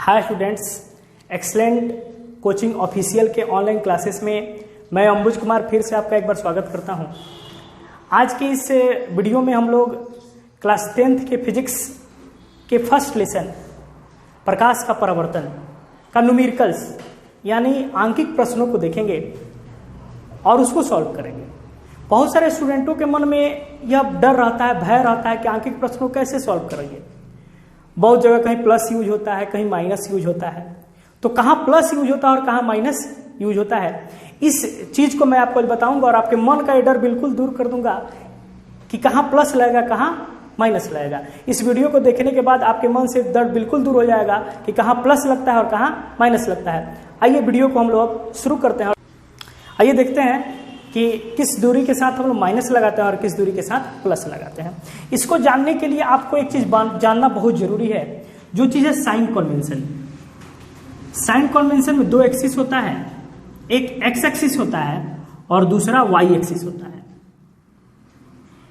Hi students, excellent coaching official के online classes में मैं अंबुज कुमार फिर से आपका एक बार स्वागत करता हूं। आज के इस वीडियो में हम लोग क्लास 10th के फिजिक्स के फर्स्ट लेसन प्रकाश का परावर्तन का न्यूमेरिकल्स यानी आंकिक प्रश्नों को देखेंगे और उसको सॉल्व करेंगे। बहुत सारे स्टूडेंटों के मन में यह डर रहता है, भय रहता है कि आंकिक प्रश्नों कैसे सॉल्व करेंगे। बहुत जगह कहीं प्लस यूज होता है, कहीं माइनस यूज होता है, तो कहाँ प्लस यूज होता है और कहाँ माइनस यूज होता है, इस चीज को मैं आपको बताऊंगा और आपके मन का ये डर बिल्कुल दूर कर दूंगा कि कहाँ प्लस लगेगा कहाँ माइनस लगेगा। इस वीडियो को देखने के बाद आपके मन से डर बिल्कुल दूर हो जाएगा कि कहाँ प्लस लगता है और कहाँ माइनस लगता है। आइए वीडियो को हम लोग शुरू करते हैं। आइए देखते हैं कि किस दूरी के साथ हम लोग माइनस लगाते हैं और किस दूरी के साथ प्लस लगाते हैं। इसको जानने के लिए आपको एक चीज जानना बहुत जरूरी है, जो चीज है साइन कन्वेंशन। साइन कन्वेंशन में दो एक्सिस होता है, एक एक्स एक्सिस होता है और दूसरा वाई एक्सिस होता है।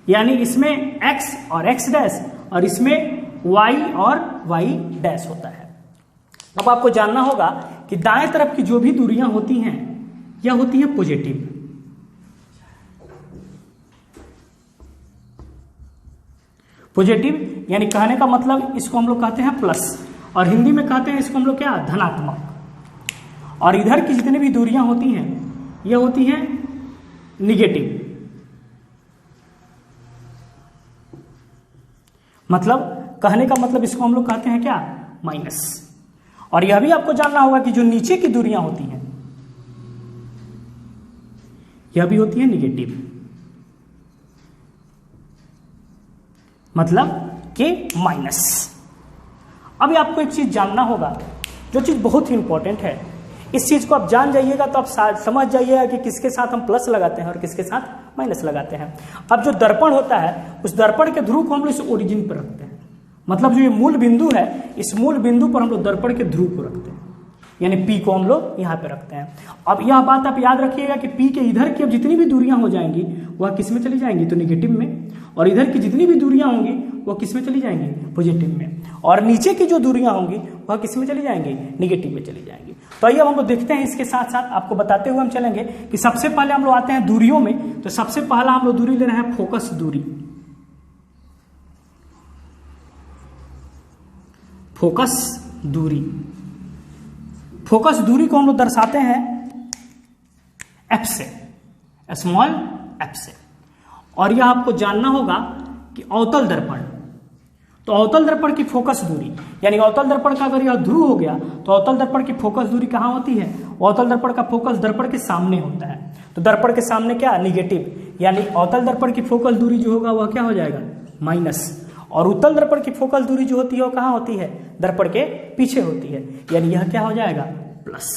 यानी इसमें एक्स और एक्स डैश और इसमें वाई और वाई डैश होता है। अब आपको जानना होगा कि दाएं तरफ की जो भी दूरियां होती हैं यह होती है पॉजिटिव। पॉजिटिव यानी कहने का मतलब इसको हम लोग कहते हैं प्लस, और हिंदी में कहते हैं इसको हम लोग क्या, धनात्मक। और इधर की जितनी भी दूरियां होती हैं ये होती हैं निगेटिव। मतलब कहने का मतलब इसको हम लोग कहते हैं क्या, माइनस। और यह भी आपको जानना होगा कि जो नीचे की दूरियां होती हैं यह भी होती है निगेटिव, मतलब के माइनस। अभी आपको एक चीज जानना होगा, जो चीज बहुत ही इंपॉर्टेंट है। इस चीज को आप जान जाइएगा तो आप समझ जाइएगा कि किसके साथ हम प्लस लगाते हैं और किसके साथ माइनस लगाते हैं। अब जो दर्पण होता है उस दर्पण के ध्रुव को हम लोग इस ओरिजिन पर रखते हैं। मतलब जो ये मूल बिंदु है, इस मूल बिंदु पर हम लोग दर्पण के ध्रुव को रखते हैं, यानी P को हम लोग यहाँ पे रखते हैं। अब यह बात आप याद रखिएगा कि P के इधर की अब जितनी भी दूरियां हो जाएंगी वह किस में चली जाएंगी, तो निगेटिव में। और इधर की जितनी भी दूरियां होंगी वह किस में चली जाएंगी, पॉजिटिव में। और नीचे की जो दूरियां होंगी वह किस में चली जाएंगी, निगेटिव में चली जाएंगी। तो आइए अब हम लोग देखते हैं, इसके साथ साथ आपको बताते हुए हम चलेंगे कि सबसे पहले हम लोग आते हैं दूरियों में। तो सबसे पहला हम लोग दूरी ले रहे हैं फोकस दूरी। फोकस दूरी, फोकस दूरी को हम लोग दर्शाते हैं एफ से, स्मॉल एफ से। और यह आपको जानना होगा कि अवतल दर्पण, तो अवतल दर्पण की फोकस दूरी यानी अवतल दर्पण का अगर यह ध्रुव हो गया तो अवतल दर्पण की फोकस दूरी कहां होती है, अवतल दर्पण का फोकस दर्पण के सामने होता है। तो दर्पण के सामने क्या, निगेटिव, यानी अवतल दर्पण की फोकस दूरी जो होगा वह क्या हो जाएगा, माइनस। और उत्तल दर्पण की फोकस दूरी जो होती है वो कहां होती है, दर्पण के पीछे होती है, यानी यह क्या हो जाएगा, प्लस।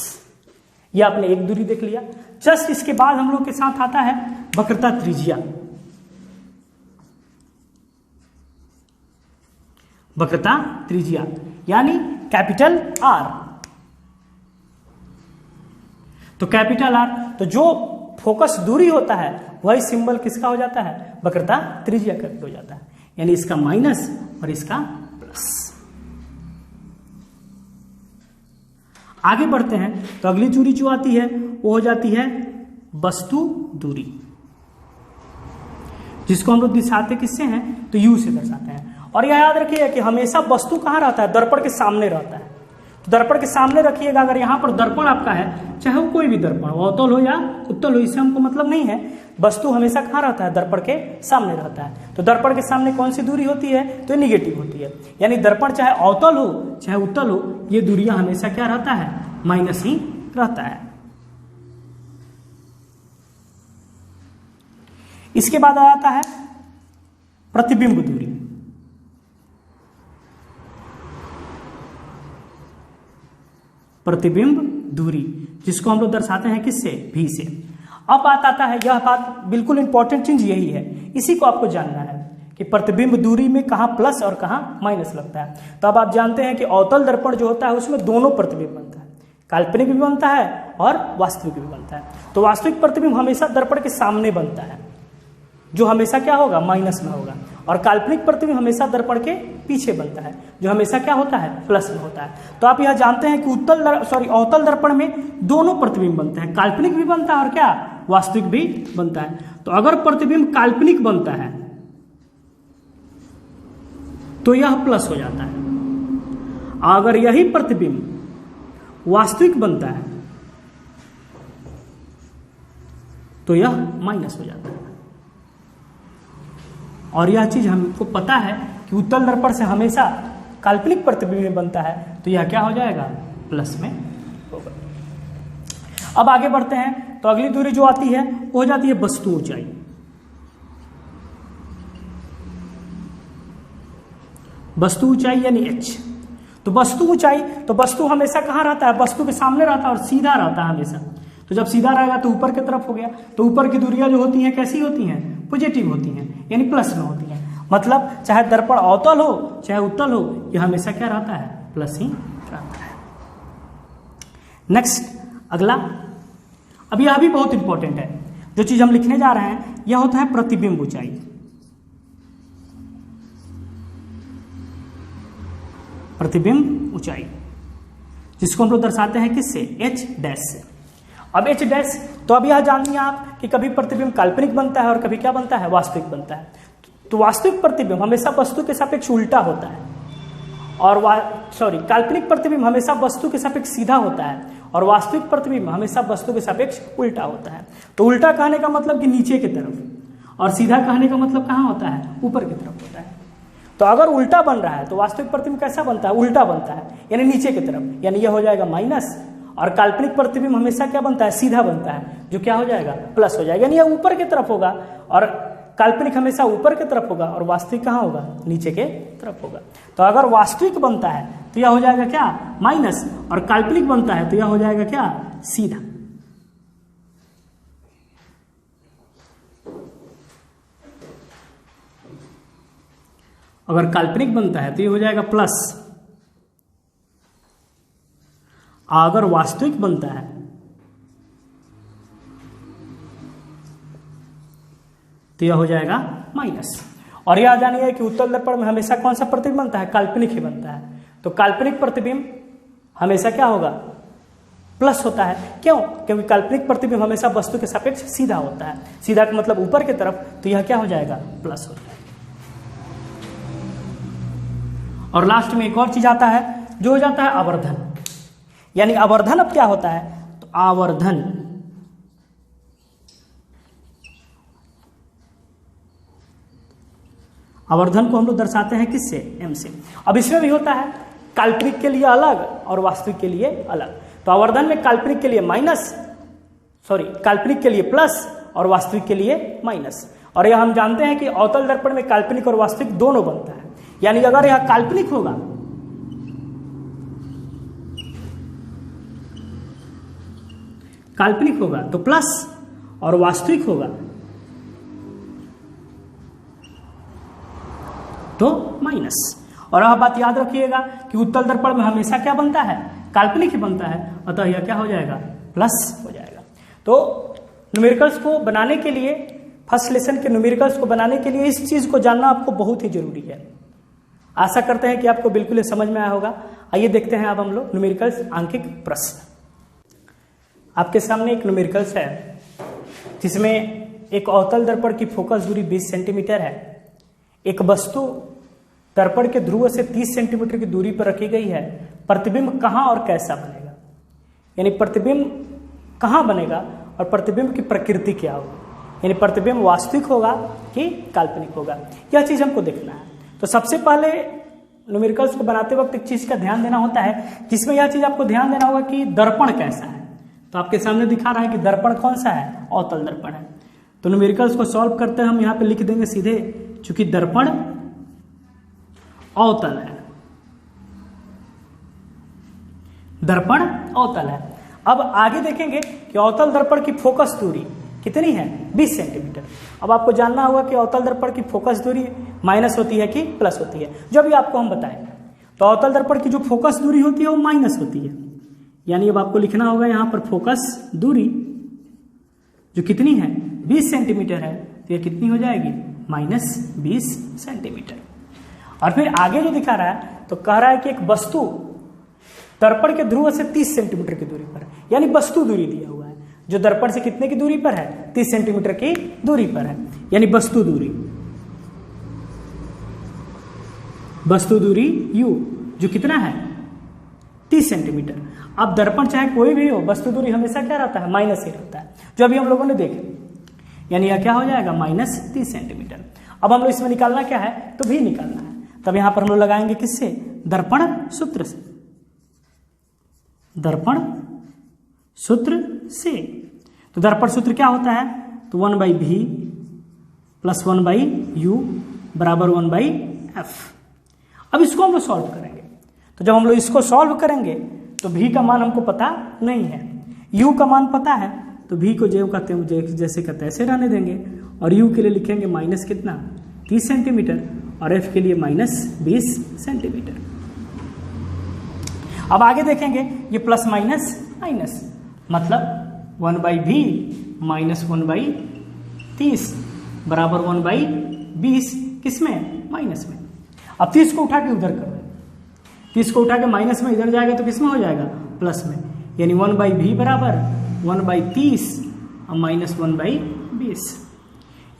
यह आपने एक दूरी देख लिया। जस्ट इसके बाद हम लोग के साथ आता है वक्रता त्रिज्या। वक्रता त्रिज्या यानी कैपिटल आर। तो कैपिटल आर, तो जो फोकस दूरी होता है वही सिंबल किसका हो जाता है, वक्रता त्रिज्या का हो जाता है, यानी इसका माइनस और इसका प्लस। आगे बढ़ते हैं तो अगली दूरी जो आती है वो हो जाती है वस्तु दूरी, जिसको हम लोग दर्शाते किससे हैं, तो यू से दर्शाते हैं। और यह याद रखिएगा कि हमेशा वस्तु कहाँ रहता है, दर्पण के सामने रहता है। तो दर्पण के सामने रखिएगा। अगर यहाँ पर दर्पण आपका है, चाहे वो कोई भी दर्पण अवतल हो या उत्तल हो, इससे हमको मतलब नहीं है। वस्तु हमेशा कहाँ रहता है, दर्पण के सामने रहता है। तो दर्पण के सामने कौन सी दूरी होती है, तो निगेटिव होती है। यानी दर्पण चाहे अवतल हो चाहे उत्तल हो, ये दूरियां हमेशा क्या रहता है, माइनस ही रहता है। इसके बाद आ जाता है प्रतिबिंब दूरी। प्रतिबिंब दूरी, जिसको हम लोग दर्शाते हैं किससे, भी से। अब बात आता है, यह बात बिल्कुल इंपॉर्टेंट चीज यही है, इसी को आपको जानना है कि प्रतिबिंब दूरी में कहां प्लस और कहां माइनस लगता है। तो अब आप जानते हैं कि अवतल दर्पण जो होता है उसमें दोनों प्रतिबिंब बनता है, काल्पनिक भी बनता है और वास्तविक भी बनता है। तो वास्तविक प्रतिबिंब हमेशा दर्पण के सामने बनता है, जो हमेशा क्या होगा, माइनस में होगा। और काल्पनिक प्रतिबिंब हमेशा दर्पण के पीछे बनता है, जो हमेशा क्या होता है, प्लस में होता है। तो आप यह जानते हैं कि अवतल दर्पण में दोनों प्रतिबिंब बनते हैं, काल्पनिक भी बनता है और क्या, वास्तविक भी बनता है। तो अगर प्रतिबिंब काल्पनिक बनता है तो यह प्लस हो जाता है, अगर यही प्रतिबिंब वास्तविक बनता है तो यह माइनस हो जाता है। और यह चीज हमको पता है कि उत्तल दर्पण से हमेशा काल्पनिक प्रतिबिंब बनता है, तो यह क्या हो जाएगा, प्लस में होगा। अब आगे बढ़ते हैं, तो अगली दूरी जो आती है वो हो जाती है वस्तु ऊंचाई। वस्तु ऊंचाई यानी h। तो वस्तु ऊंचाई, तो वस्तु हमेशा कहाँ रहता है, वस्तु के सामने रहता है और सीधा रहता है हमेशा। तो जब सीधा रहेगा तो ऊपर की तरफ हो गया, तो ऊपर की दूरियां जो होती हैं कैसी होती हैं, पॉजिटिव होती हैं, यानी प्लस में होती हैं। मतलब चाहे दर्पण अवतल हो चाहे उत्तल हो, यह हमेशा क्या रहता है, प्लस ही रहता है। नेक्स्ट अगला, अब यह भी बहुत इंपॉर्टेंट है, जो चीज हम लिखने जा रहे हैं यह होता है प्रतिबिंब ऊंचाई। प्रतिबिंब ऊंचाई जिसको हम लोग दर्शाते हैं किससे, एच डैश से। अब एच डैश, तो अब यह जानिए आप कि कभी प्रतिबिंब काल्पनिक बनता है और कभी क्या बनता है, वास्तविक बनता है। तो वास्तविक प्रतिबिंब हमेशा वस्तु के सापेक्ष उल्टा होता है, और काल्पनिक प्रतिबिंब हमेशा वस्तु के सापेक्ष सीधा होता है, और वास्तविक प्रतिबिंब हमेशा वस्तु के सापेक्ष उल्टा होता है। तो उल्टा कहने का मतलब कि नीचे की तरफ, और सीधा कहने का मतलब कहाँ होता है, ऊपर की तरफ होता है। तो अगर उल्टा बन रहा है तो वास्तविक प्रतिबिंब कैसा बनता है, उल्टा बनता है, यानी नीचे की तरफ, यानी यह हो जाएगा माइनस। और काल्पनिक प्रतिबिंब हमेशा क्या बनता है, सीधा बनता है, जो क्या हो जाएगा, प्लस हो जाएगा, यानी यह ऊपर की तरफ होगा। और काल्पनिक हमेशा ऊपर की तरफ होगा और वास्तविक कहाँ होगा, नीचे के तरफ होगा। तो अगर वास्तविक बनता है तो यह हो जाएगा क्या, माइनस, और काल्पनिक बनता है तो यह हो जाएगा क्या, सीधा। अगर काल्पनिक बनता है तो यह हो जाएगा प्लस, अगर वास्तविक बनता है तो यह हो जाएगा माइनस। और यह जानिए कि उत्तल दर्पण में हमेशा कौन सा प्रतिबिंब बनता है, काल्पनिक ही बनता है। तो काल्पनिक प्रतिबिंब हमेशा क्या होगा, प्लस होता है। क्यों, क्योंकि काल्पनिक प्रतिबिंब हमेशा वस्तु के सापेक्ष सीधा होता है, सीधा का मतलब ऊपर की तरफ, तो यह क्या हो जाएगा, प्लस हो जाएगा। और लास्ट में एक और चीज आता है जो हो जाता है आवर्धन। यानी आवर्धन अब क्या होता है, तो आवर्धन आवर्धन को हम लोग दर्शाते हैं किससे, एम से। अब इसमें भी होता है काल्पनिक के लिए अलग और वास्तविक के लिए अलग। तो आवर्धन में काल्पनिक के लिए काल्पनिक के लिए प्लस और वास्तविक के लिए माइनस। और यह हम जानते हैं कि अवतल दर्पण में काल्पनिक और वास्तविक दोनों बनता है। यानी अगर यह काल्पनिक होगा तो प्लस, और वास्तविक होगा तो माइनस। और यह बात याद रखिएगा कि उत्तल दर्पण में हमेशा क्या बनता है, काल्पनिक ही बनता है, अतः यह क्या हो जाएगा, प्लस हो जाएगा। तो न्यूमेरिकल्स को बनाने के लिए, फर्स्ट लेसन के न्यूमेरिकल्स को बनाने के लिए इस चीज को जानना आपको बहुत ही जरूरी है। आशा करते हैं कि आपको बिल्कुल ही समझ में आया होगा। आइए देखते हैं अब हम लोग न्यूमेरिकल्स आंकिक प्रश्न। आपके सामने एक न्यूमेरिकल्स है जिसमें एक अवतल दर्पण की फोकस दूरी 20 सेंटीमीटर है। एक वस्तु दर्पण के ध्रुव से 30 सेंटीमीटर की दूरी पर रखी गई है। प्रतिबिंब कहाँ और कैसा बनेगा, यानी प्रतिबिंब कहाँ बनेगा और प्रतिबिंब की प्रकृति क्या होगी, यानी प्रतिबिंब वास्तविक होगा कि काल्पनिक होगा, यह चीज हमको देखना है। तो सबसे पहले न्यूमेरिकल्स को बनाते वक्त एक चीज का ध्यान देना होता है, जिसमें यह चीज आपको ध्यान देना होगा कि दर्पण कैसा है। तो आपके सामने दिखा रहा है कि दर्पण कौन सा है, अवतल दर्पण है। तो न्यूमेरिकल्स को सॉल्व करते हैं हम यहाँ पे लिख देंगे सीधे, चूंकि दर्पण अवतल है, दर्पण अवतल है। अब आगे देखेंगे कि अवतल दर्पण की फोकस दूरी कितनी है, 20 सेंटीमीटर। अब आपको जानना होगा कि अवतल दर्पण की फोकस दूरी माइनस होती है कि प्लस होती है, जो भी आपको हम बताएंगे। तो अवतल दर्पण की जो फोकस दूरी होती है वो माइनस होती है, यानी अब आपको लिखना होगा यहाँ पर फोकस दूरी जो कितनी है, 20 सेंटीमीटर है, तो ये कितनी हो जाएगी, -20 सेंटीमीटर। और फिर आगे जो दिखा रहा है तो कह रहा है कि एक वस्तु दर्पण के ध्रुव से 30 सेंटीमीटर की दूरी पर है, यानी वस्तु दूरी दिया हुआ है जो दर्पण से कितने की दूरी पर है, 30 सेंटीमीटर की दूरी पर है, यानी वस्तु दूरी u जो कितना है 30 सेंटीमीटर। अब दर्पण चाहे कोई भी हो, वस्तु दूरी हमेशा क्या रहता है, माइनस ही रहता है, जो अभी हम लोगों ने देखे, यानी यह क्या हो जाएगा -30 सेंटीमीटर। अब हम लोग इसमें निकालना क्या है, तो भी निकालना है, तब यहां पर हम लोग लगाएंगे किससे, दर्पण सूत्र से, दर्पण सूत्र से। तो दर्पण सूत्र क्या होता है, तो 1/v + 1/u बराबर 1/f। अब इसको हम लोग सॉल्व करेंगे, तो जब हम लोग इसको सॉल्व करेंगे तो v का मान हमको पता नहीं है, u का मान पता है, तो v को जो कहते हैं जैसे कहते हैं ऐसे रहने देंगे, और u के लिए लिखेंगे माइनस कितना 30 सेंटीमीटर और f के लिए -20 सेंटीमीटर। अब आगे देखेंगे ये प्लस माइनस माइनस, मतलब 1/v - 1/30 बराबर 1/20, किसमें, माइनस में। अब 30 को उठा के उधर कर दें, 30 को उठा के माइनस में इधर जाएगा तो किसमें हो जाएगा, प्लस में, यानी 1/v बराबर 1/30 और -1/20,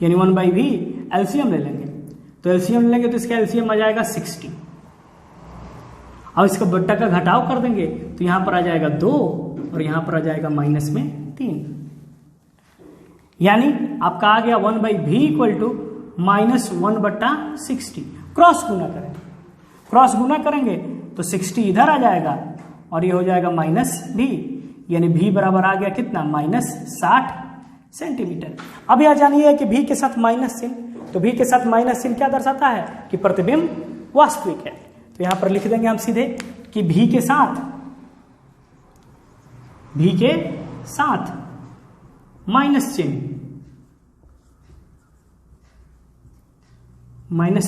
यानी 1/v एलसीएम ले लेंगे, तो एलसीएम लेंगे तो इसका एलसीएम आ जाएगा 60। अब इसका बट्टा का घटाव कर देंगे तो यहां पर आ जाएगा 2 और यहां पर आ जाएगा -3, यानी आपका आ गया 1/v = -1/60। क्रॉस गुना करें, क्रॉस गुना करेंगे तो 60 इधर आ जाएगा और ये हो जाएगा -v, यानी v बराबर आ गया कितना, -60 सेंटीमीटर। अब यह जानिए कि v के साथ माइनस चिन्ह, तो v के साथ माइनस चिन्ह क्या दर्शाता है कि प्रतिबिंब वास्तविक है। तो यहां पर लिख देंगे हम सीधे कि v के साथ माइनस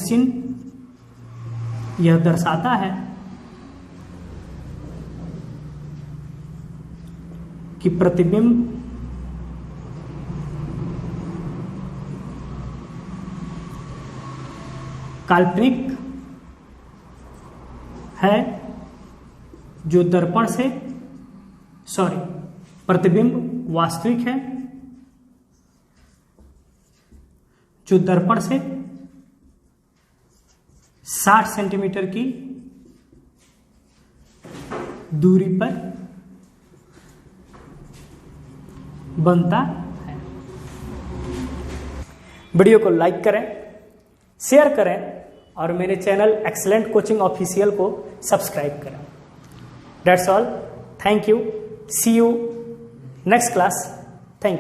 चिन्ह यह दर्शाता है कि प्रतिबिंब काल्पनिक है, जो दर्पण से प्रतिबिंब वास्तविक है जो दर्पण से 60 सेंटीमीटर की दूरी पर बनता है। वीडियो को लाइक करें, शेयर करें और मेरे चैनल एक्सेलेंट कोचिंग ऑफिशियल को सब्सक्राइब करें। That's all, thank you, see you next class.